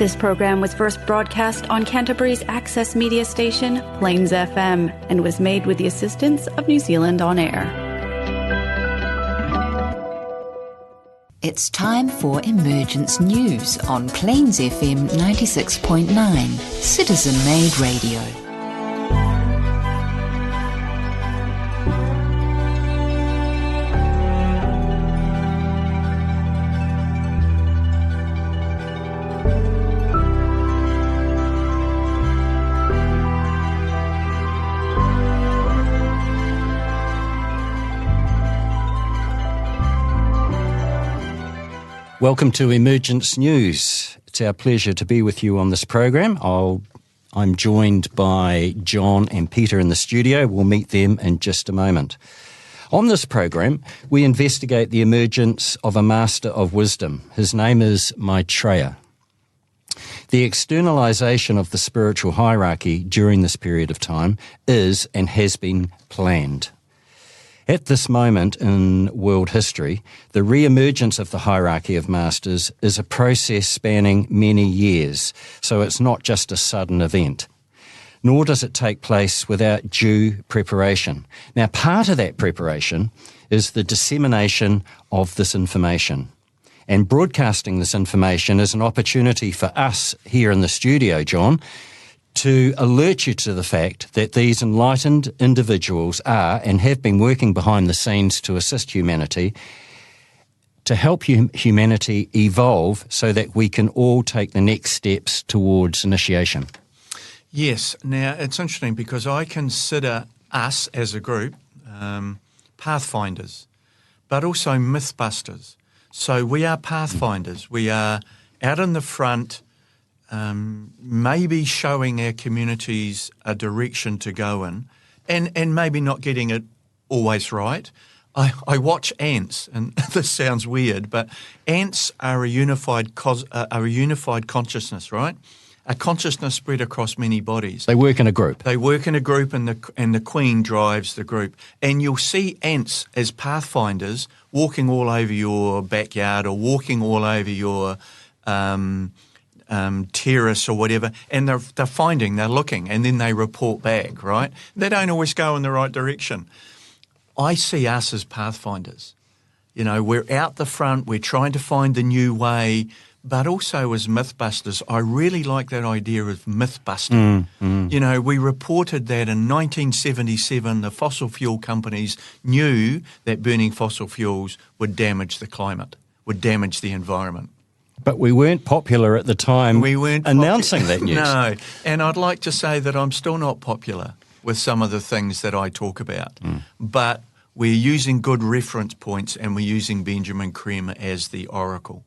This program was first broadcast on Canterbury's access media station, Plains FM, and was made with the assistance of New Zealand On Air. It's time for Emergence News on Plains FM 96.9, Citizen-Made Radio. Welcome to Emergence News. It's our pleasure to be with you on this program. I'm joined by John and Peter in the studio. We'll meet them in just a moment. On this program, we investigate the emergence of a master of wisdom. His name is Maitreya. The externalization of the spiritual hierarchy during this period of time is and has been planned. At this moment in world history, the re-emergence of the hierarchy of masters is a process spanning many years, so it's not just a sudden event. Nor does it take place without due preparation. Now, part of that preparation is the dissemination of this information. And broadcasting this information is an opportunity for us here in the studio, John, to alert you to the fact that these enlightened individuals are and have been working behind the scenes to assist humanity, to help humanity evolve so that we can all take the next steps towards initiation. Yes. Now, it's interesting because I consider us as a group pathfinders, but also mythbusters. So we are pathfinders. We are out in the front, maybe showing our communities a direction to go in, and maybe not getting it always right. I watch ants, and this sounds weird, but ants are a unified consciousness, right? A consciousness spread across many bodies. They work in a group. They work in a group, and the queen drives the group. And you'll see ants as pathfinders walking all over your backyard or walking all over your terrace or whatever, and they're looking, and then they report back, right? They don't always go in the right direction. I see us as pathfinders. You know, we're out the front, we're trying to find the new way, but also as mythbusters. I really like that idea of myth-busting. You know, we reported that in 1977 the fossil fuel companies knew that burning fossil fuels would damage the climate, would damage the environment. But we weren't popular at the time announcing that news. No, and I'd like to say that I'm still not popular with some of the things that I talk about. But we're using good reference points, and we're using Benjamin Creme as the oracle.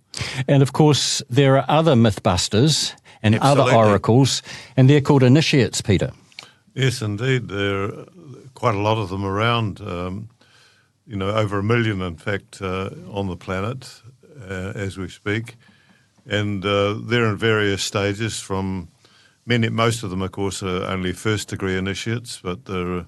And of course, there are other mythbusters and Absolutely. other oracles, and they're called initiates, Peter. Yes, indeed. There are quite a lot of them around, over 1 million, in fact, on the planet as we speak. And they're in various stages from most of them, of course, are only first-degree initiates, but there are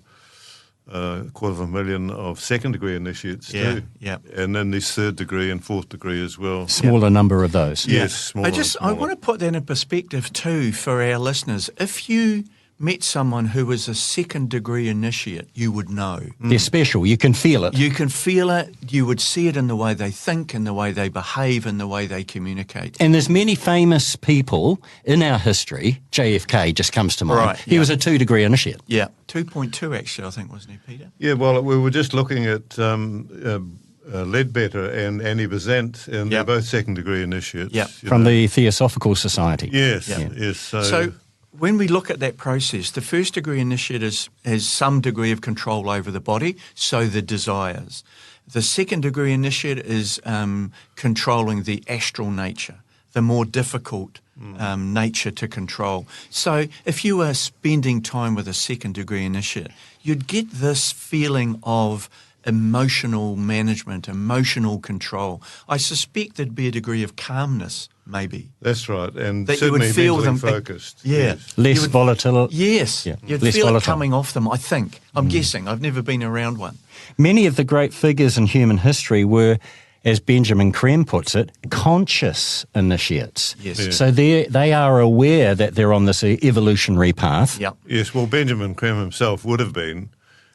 250,000 of second-degree initiates too. Yeah. And then there's third-degree and fourth-degree as well. Smaller number of those. Yes, smaller. I want to put that in perspective too for our listeners. If you met someone who was a second-degree initiate, you would know. They're special. You can feel it. You can feel it. You would see it in the way they think, in the way they behave, in the way they communicate. And there's many famous people in our history. JFK just comes to mind. Right, He was a 2-degree initiate. Yeah, 2.2 actually, I think, wasn't he, Peter? Yeah, well, we were just looking at Ledbetter and Annie Besant, and they're both second-degree initiates. Yep. From the Theosophical Society. Yes, Yep. yes. So when we look at that process, the first-degree initiate has some degree of control over the body, so the desires. The second-degree initiate is controlling the astral nature, the more difficult nature to control. So if you are spending time with a second-degree initiate, you'd get this feeling of emotional management, emotional control. I suspect there'd be a degree of calmness, maybe. That's right, and that certainly you would feel mentally them focused. Yes. Less volatile. Yes, Yeah. you'd Less feel volatile. it coming off them, I think. I'm guessing. I've never been around one. Many of the great figures in human history were as Benjamin Creme puts it, conscious initiates. Yes. Yeah. So they are aware that they're on this evolutionary path. Yep. Yes, well, Benjamin Creme himself would have been,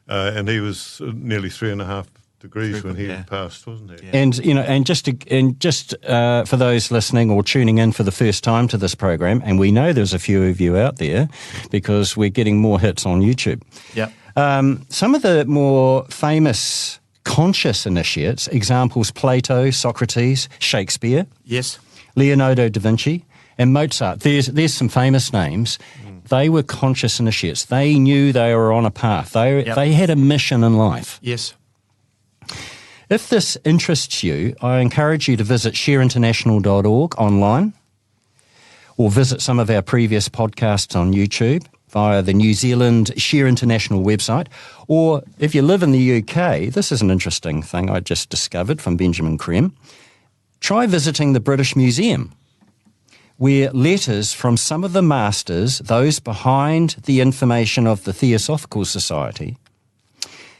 and he was nearly 3.5 degrees when he passed, wasn't he? Yeah. And and just for those listening or tuning in for the first time to this program, and we know there's a few of you out there because we're getting more hits on YouTube. Yep. Some of the more famous conscious initiates, examples Plato, Socrates, Shakespeare, Yes. Leonardo da Vinci, and Mozart. There's some famous names. They were conscious initiates. They knew they were on a path. They had a mission in life. Yes. If this interests you, I encourage you to visit shareinternational.org online or visit some of our previous podcasts on YouTube via the New Zealand Share International website. Or if you live in the UK, this is an interesting thing I just discovered from Benjamin Creme. Try visiting the British Museum, where letters from some of the masters, those behind the information of the Theosophical Society,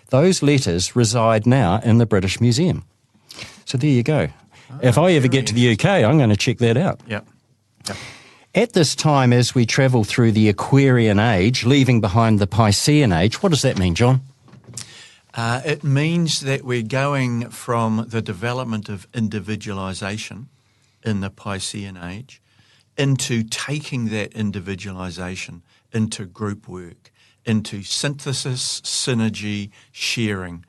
those letters reside now in the British Museum. So there you go. If I ever get to the UK, I'm going to check that out. Yep. At this time, as we travel through the Aquarian age, leaving behind the Piscean age, what does that mean, John? It means that we're going from the development of individualisation in the Piscean age into taking that individualisation into group work, into synthesis, synergy, sharing.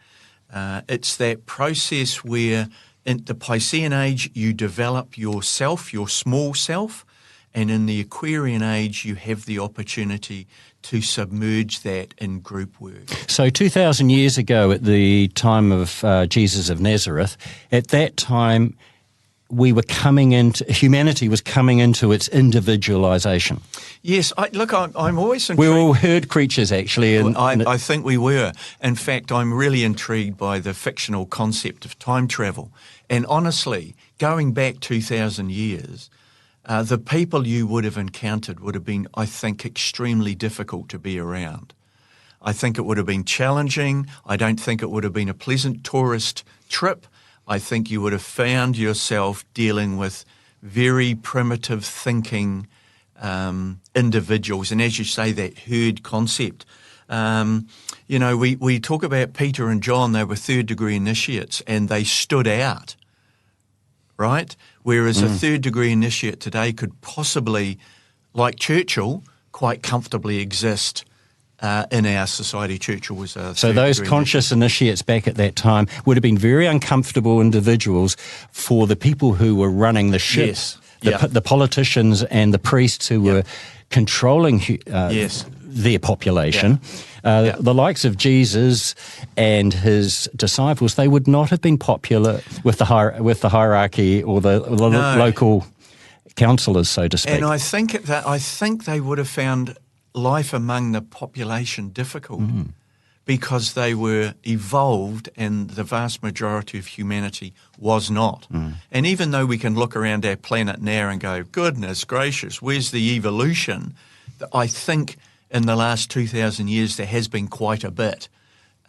It's that process where in the Piscean age you develop yourself, your small self, and in the Aquarian age you have the opportunity to submerge that in group work. So 2,000 years ago at the time of Jesus of Nazareth, at that time humanity was coming into its individualisation. Yes, I'm always intrigued. We're all herd creatures, actually. I think we were. In fact, I'm really intrigued by the fictional concept of time travel. And honestly, going back 2,000 years, the people you would have encountered would have been, I think, extremely difficult to be around. I think it would have been challenging. I don't think it would have been a pleasant tourist trip. I think you would have found yourself dealing with very primitive thinking individuals. And as you say, that herd concept. We talk about Peter and John, they were third degree initiates and they stood out, right? Whereas a third degree initiate today could possibly, like Churchill, quite comfortably exist in our society. Churchill was a So those conscious initiates back at that time would have been very uncomfortable individuals for the people who were running the ship, Yes. the politicians and the priests who were controlling their population. The likes of Jesus and his disciples, they would not have been popular with the hierarchy or the local councillors, so to speak. And I think they would have found life among the population difficult because they were evolved and the vast majority of humanity was not. And even though we can look around our planet now and go, goodness gracious, where's the evolution? I think in the last 2,000 years there has been quite a bit.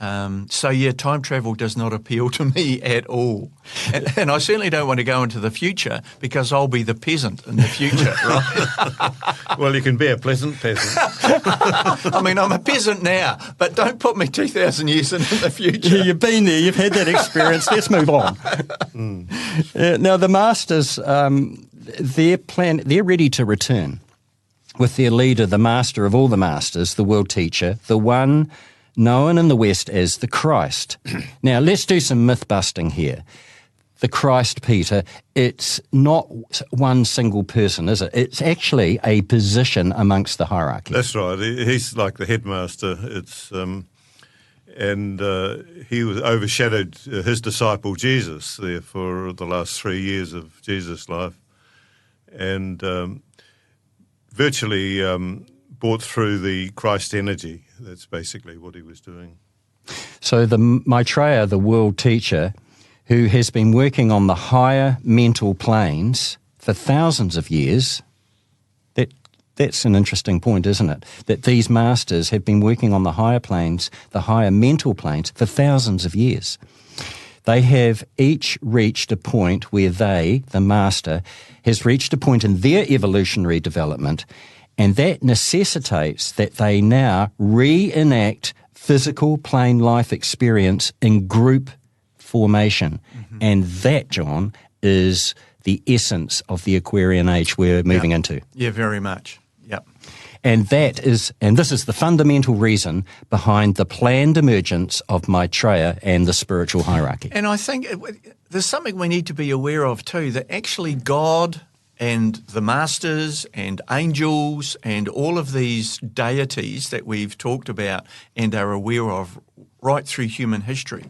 Time travel does not appeal to me at all. And I certainly don't want to go into the future because I'll be the peasant in the future, right? Well, you can be a pleasant peasant. I mean, I'm a peasant now, but don't put me 2,000 years into the future. You've been there, you've had that experience, let's move on. Now, the masters, they're ready to return with their leader, the master of all the masters, the world teacher, the one known in the West as the Christ. Now, let's do some myth busting here. The Christ, Peter, it's not one single person, is it? It's actually a position amongst the hierarchy. That's right. He's like the headmaster. He was overshadowed his disciple Jesus there for the last 3 years of Jesus' life, and virtually brought through the Christ energy. That's basically what he was doing. So the Maitreya, the world teacher, who has been working on the higher mental planes for thousands of years, that's an interesting point, isn't it? That these masters have been working on the higher planes, the higher mental planes, for thousands of years. They have each reached a point where they, the master, has reached a point in their evolutionary development, and that necessitates that they now reenact physical plane life experience in group formation. Mm-hmm. And that, John, is the essence of the Aquarian age we're moving into. Yeah, very much. Yep. And this is the fundamental reason behind the planned emergence of Maitreya and the spiritual hierarchy. And I think there's something we need to be aware of too, that actually God and the masters and angels and all of these deities that we've talked about and are aware of right through human history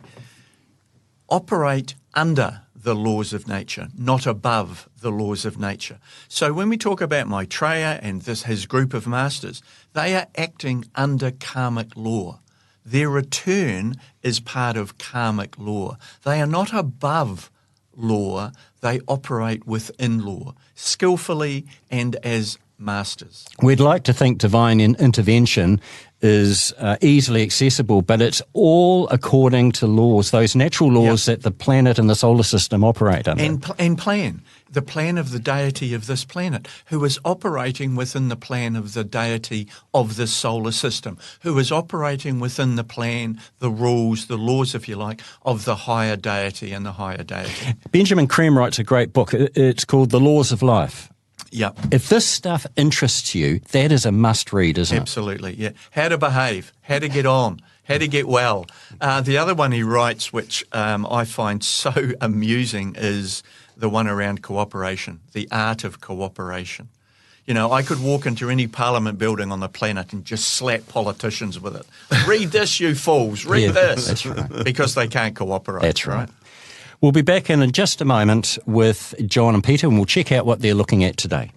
operate under the laws of nature, not above the laws of nature. So when we talk about Maitreya and his group of masters, they are acting under karmic law. Their return is part of karmic law. They are not above law, they operate within law, skillfully and as masters. We'd like to think divine intervention is easily accessible, but it's all according to laws, those natural laws that the planet and the solar system operate under. And plan. The plan of the deity of this planet, who is operating within the plan of the deity of this solar system, who is operating within the plan, the rules, the laws, if you like, of the higher deity and the higher deity. Benjamin Creme writes a great book. It's called The Laws of Life. Yep. If this stuff interests you, that is a must-read, isn't it? Absolutely, yeah. How to behave, how to get on, how to get well. The other one he writes, which I find so amusing, is the one around cooperation, the art of cooperation. You know, I could walk into any parliament building on the planet and just slap politicians with it. Read this, you fools, read this. That's right. Because they can't cooperate. That's right. We'll be back in just a moment with John and Peter, and we'll check out what they're looking at today.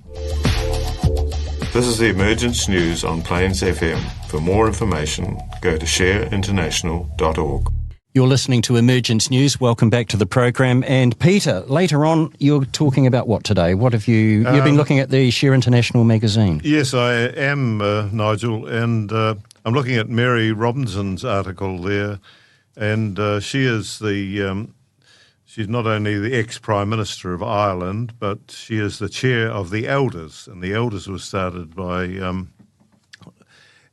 This is the Emergence News on Plains FM. For more information, go to shareinternational.org. You're listening to Emergence News. Welcome back to the program. And Peter, later on, you're talking about what today? What have you... You've been looking at the Share International magazine. Yes, I am, Nigel, and I'm looking at Mary Robinson's article there, and she is the... She's not only the ex-Prime Minister of Ireland, but she is the chair of the Elders, and the Elders was started by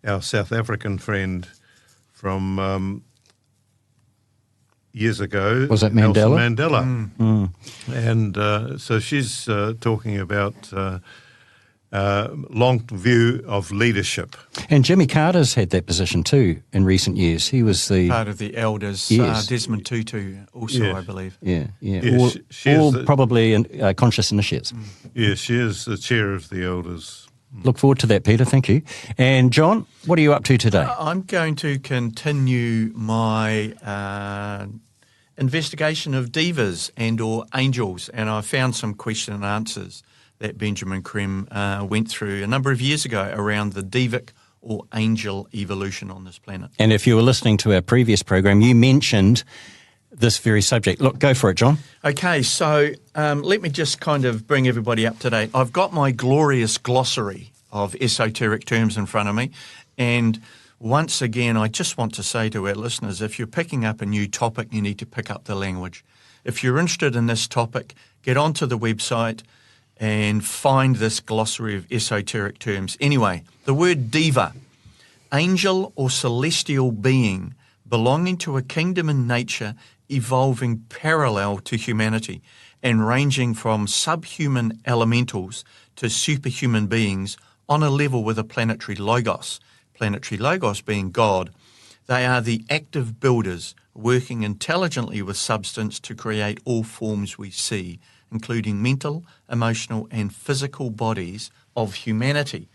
our South African friend from years ago. Was it Mandela? Nelson Mandela. And so she's talking about long view of leadership. And Jimmy Carter's had that position too in recent years. He was the... Part of the Elders, Yes. Desmond Tutu also, Yes. I believe. Yeah. Yes, she all is probably conscious initiates. Yes, she is the chair of the Elders. Look forward to that, Peter. Thank you. And John, what are you up to today? I'm going to continue my investigation of divas and or angels, and I found some question and answers that Benjamin Creme went through a number of years ago around the divic or angel evolution on this planet. And if you were listening to our previous program, you mentioned this very subject. Look, go for it, John. Okay, so let me just kind of bring everybody up to date. I've got my glorious glossary of esoteric terms in front of me, and once again, I just want to say to our listeners, if you're picking up a new topic, you need to pick up the language. If you're interested in this topic, get onto the website and find this glossary of esoteric terms. Anyway, the word diva, angel or celestial being belonging to a kingdom in nature evolving parallel to humanity and ranging from subhuman elementals to superhuman beings on a level with a planetary logos being God. They are the active builders working intelligently with substance to create all forms we see, including mental, emotional and physical bodies of humanity.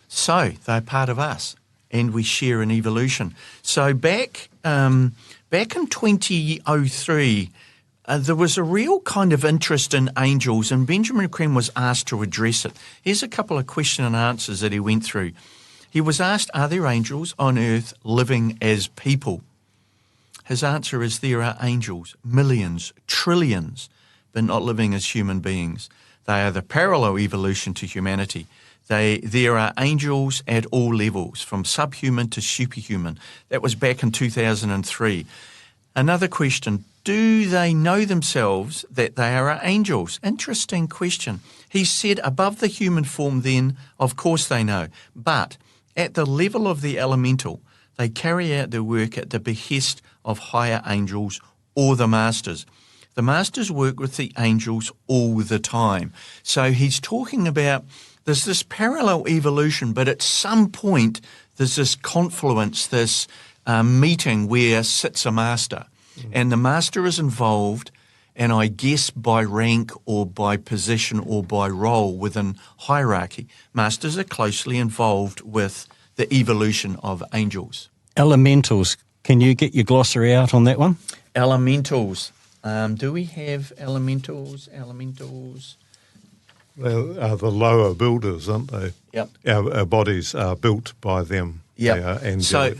So they're part of us and we share in evolution. So back in 2003, there was a real kind of interest in angels, and Benjamin Creme was asked to address it. Here's a couple of question and answers that he went through. He was asked, are there angels on earth living as people? His answer is there are angels, millions, trillions, but not living as human beings. They are the parallel evolution to humanity. There are angels at all levels, from subhuman to superhuman. That was back in 2003. Another question, do they know themselves that they are angels? Interesting question. He said above the human form then, of course they know, but at the level of the elemental, they carry out their work at the behest of higher angels or the masters. The masters work with the angels all the time. So he's talking about there's this parallel evolution, but at some point there's this confluence, this meeting where sits a master. And the master is involved, and I guess by rank or by position or by role within hierarchy, masters are closely involved with the evolution of angels. Elementals. Can you get your glossary out on that one? Elementals. Do we have elementals? Elementals. They are the lower builders, aren't they? Yep. Our bodies are built by them. Yep. They are angelic.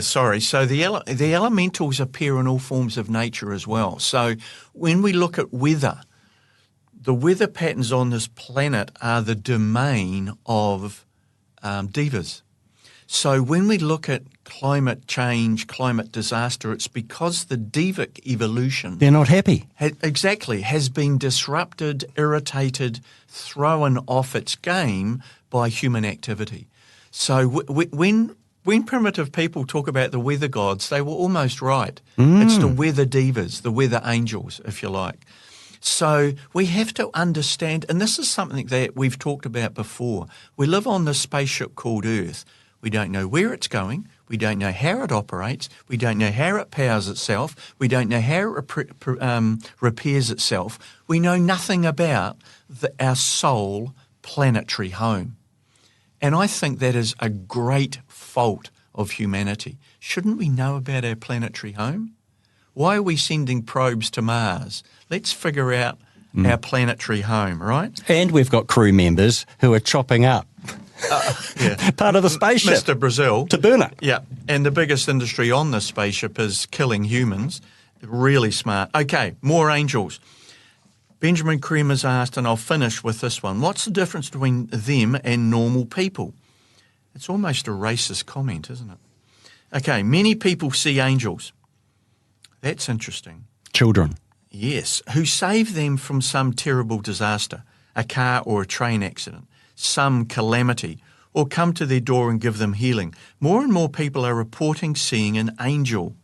So the elementals appear in all forms of nature as well. So when we look at weather, the weather patterns on this planet are the domain of devas. So when we look at climate change, climate disaster, it's because the devic evolution... They're not happy. Has been disrupted, irritated, thrown off its game by human activity. So when primitive people talk about the weather gods, they were almost right. It's the weather divas, the weather angels, if you like. So we have to understand, and this is something that we've talked about before. We live on this spaceship called Earth. We don't know where it's going. We don't know how it operates. We don't know how it powers itself. We don't know how it repairs itself. We know nothing about our sole planetary home. And I think that is a great fault of humanity. Shouldn't we know about our planetary home? Why are we sending probes to Mars? Let's figure out our planetary home, right? And we've got crew members who are chopping up part of the spaceship. Mr. Brazil. To burn it. Yeah, and the biggest industry on this spaceship is killing humans. Really smart. Okay, more angels. Benjamin Kremer's asked, and I'll finish with this one, what's the difference between them and normal people? It's almost a racist comment, isn't it? Okay, many people see angels. That's interesting. Children. Yes, who save them from some terrible disaster, a car or a train accident, some calamity, or come to their door and give them healing. More and more people are reporting seeing an angel.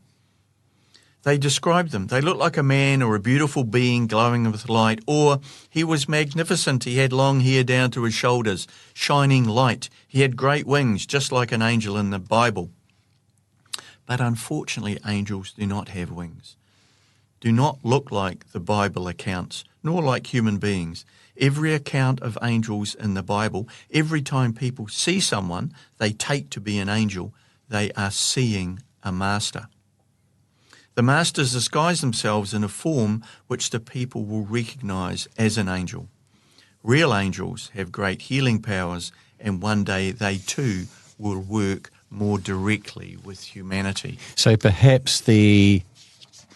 They describe them. They look like a man or a beautiful being glowing with light, or he was magnificent. He had long hair down to his shoulders, shining light. He had great wings, just like an angel in the Bible. But unfortunately, angels do not have wings, do not look like the Bible accounts, nor like human beings. Every account of angels in the Bible, every time people see someone they take to be an angel, they are seeing a master. The masters disguise themselves in a form which the people will recognize as an angel. Real angels have great healing powers, and one day they too will work more directly with humanity. So perhaps the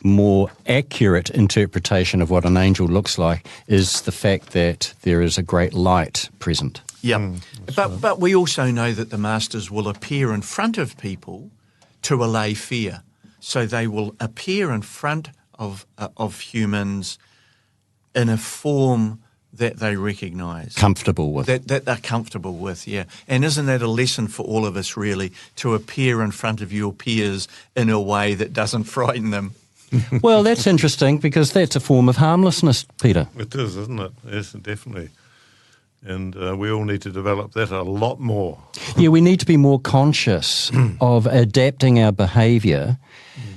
more accurate interpretation of what an angel looks like is the fact that there is a great light present. Yeah, but we also know that the masters will appear in front of people to allay fear. So they will appear in front of humans in a form that they recognise. Comfortable with. That they're comfortable with, yeah. And isn't that a lesson for all of us, really, to appear in front of your peers in a way that doesn't frighten them? Well, that's interesting because that's a form of harmlessness, Peter. It is, isn't it? Yes, definitely. And we all need to develop that a lot more. Yeah, we need to be more conscious of adapting our behaviour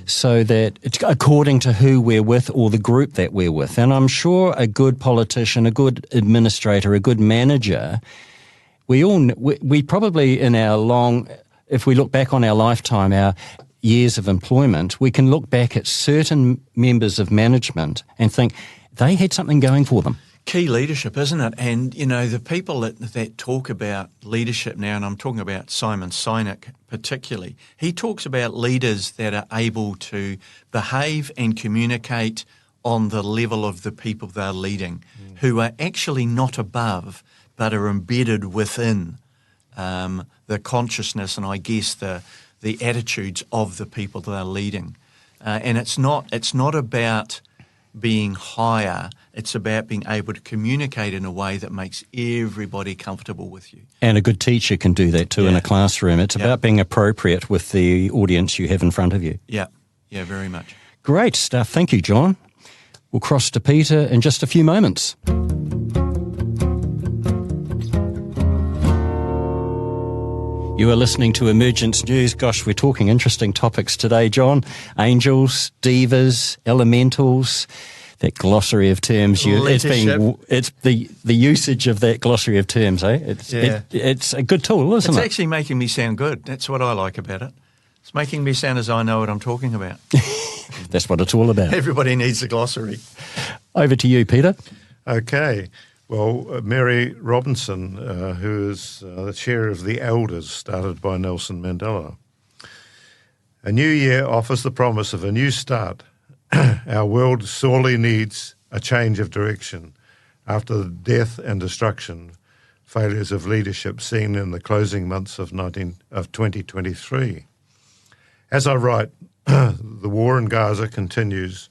so that it's according to who we're with or the group that we're with. And I'm sure a good politician, a good administrator, a good manager, we probably in our if we look back on our lifetime, our years of employment, we can look back at certain members of management and think they had something going for them. Key leadership, isn't it? And, you know, the people that talk about leadership now, and I'm talking about Simon Sinek particularly, he talks about leaders that are able to behave and communicate on the level of the people they're leading, who are actually not above, but are embedded within the consciousness and I guess the attitudes of the people they're leading. And it's not about being higher. It's about being able to communicate in a way that makes everybody comfortable with you. And a good teacher can do that too in a classroom. It's about being appropriate with the audience you have in front of you. Yeah, very much. Great stuff. Thank you, John. We'll cross to Peter in just a few moments. You are listening to Emergence News. Gosh, we're talking interesting topics today, John. Angels, divas, elementals, that glossary of terms. It's the usage of that glossary of terms, eh? It's a good tool, isn't it? It's actually making me sound good. That's what I like about it. It's making me sound as I know what I'm talking about. That's what it's all about. Everybody needs a glossary. Over to you, Peter. Okay. Well, Mary Robinson, who is the chair of the Elders, started by Nelson Mandela. A new year offers the promise of a new start. Our world sorely needs a change of direction after the death and destruction, failures of leadership seen in the closing months of 2023. As I write, the war in Gaza continues,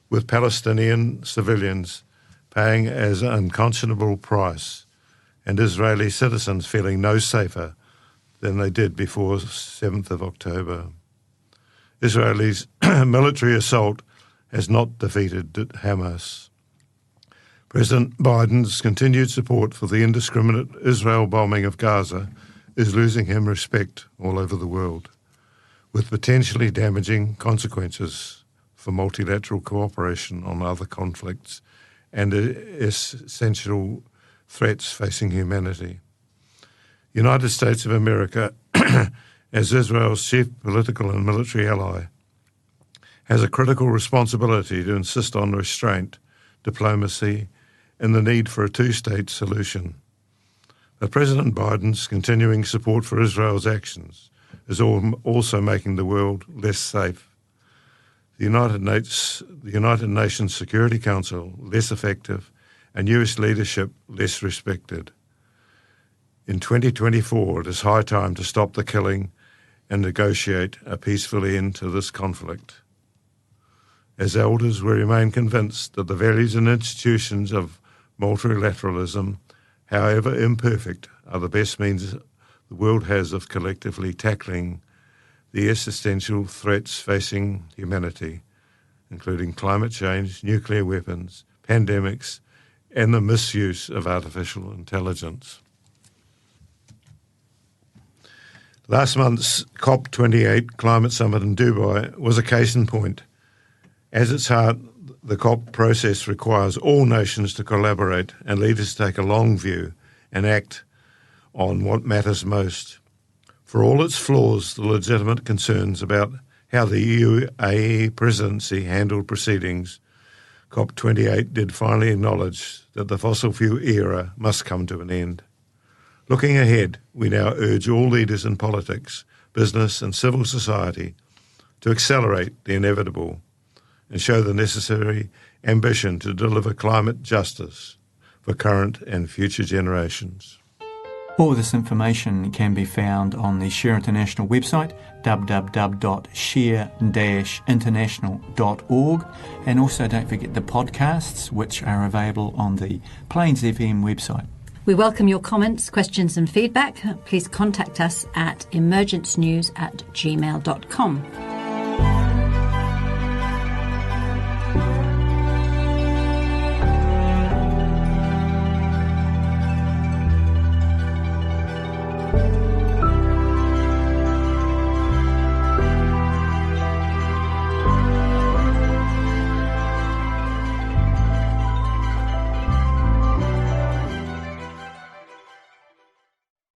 with Palestinian civilians paying as an unconscionable price, and Israeli citizens feeling no safer than they did before 7th of October. Israel's military assault has not defeated Hamas. President Biden's continued support for the indiscriminate Israel bombing of Gaza is losing him respect all over the world, with potentially damaging consequences for multilateral cooperation on other conflicts and essential threats facing humanity. United States of America, as Israel's chief political and military ally, has a critical responsibility to insist on restraint, diplomacy, and the need for a two-state solution. But President Biden's continuing support for Israel's actions is also making the world less safe. The United Nations Security Council less effective, and US leadership less respected. In 2024, it is high time to stop the killing and negotiate a peaceful end to this conflict. As elders, we remain convinced that the values and institutions of multilateralism, however imperfect, are the best means the world has of collectively tackling the existential threats facing humanity, including climate change, nuclear weapons, pandemics, and the misuse of artificial intelligence. Last month's COP28 climate summit in Dubai was a case in point. At its heart, the COP process requires all nations to collaborate and leaders take a long view and act on what matters most. For all its flaws, the legitimate concerns about how the UAE presidency handled proceedings, COP28 did finally acknowledge that the fossil fuel era must come to an end. Looking ahead, we now urge all leaders in politics, business and civil society to accelerate the inevitable and show the necessary ambition to deliver climate justice for current and future generations. All this information can be found on the Share International website, www.share-international.org, and also don't forget the podcasts, which are available on the Plains FM website. We welcome your comments, questions and feedback. Please contact us at emergencenews@gmail.com.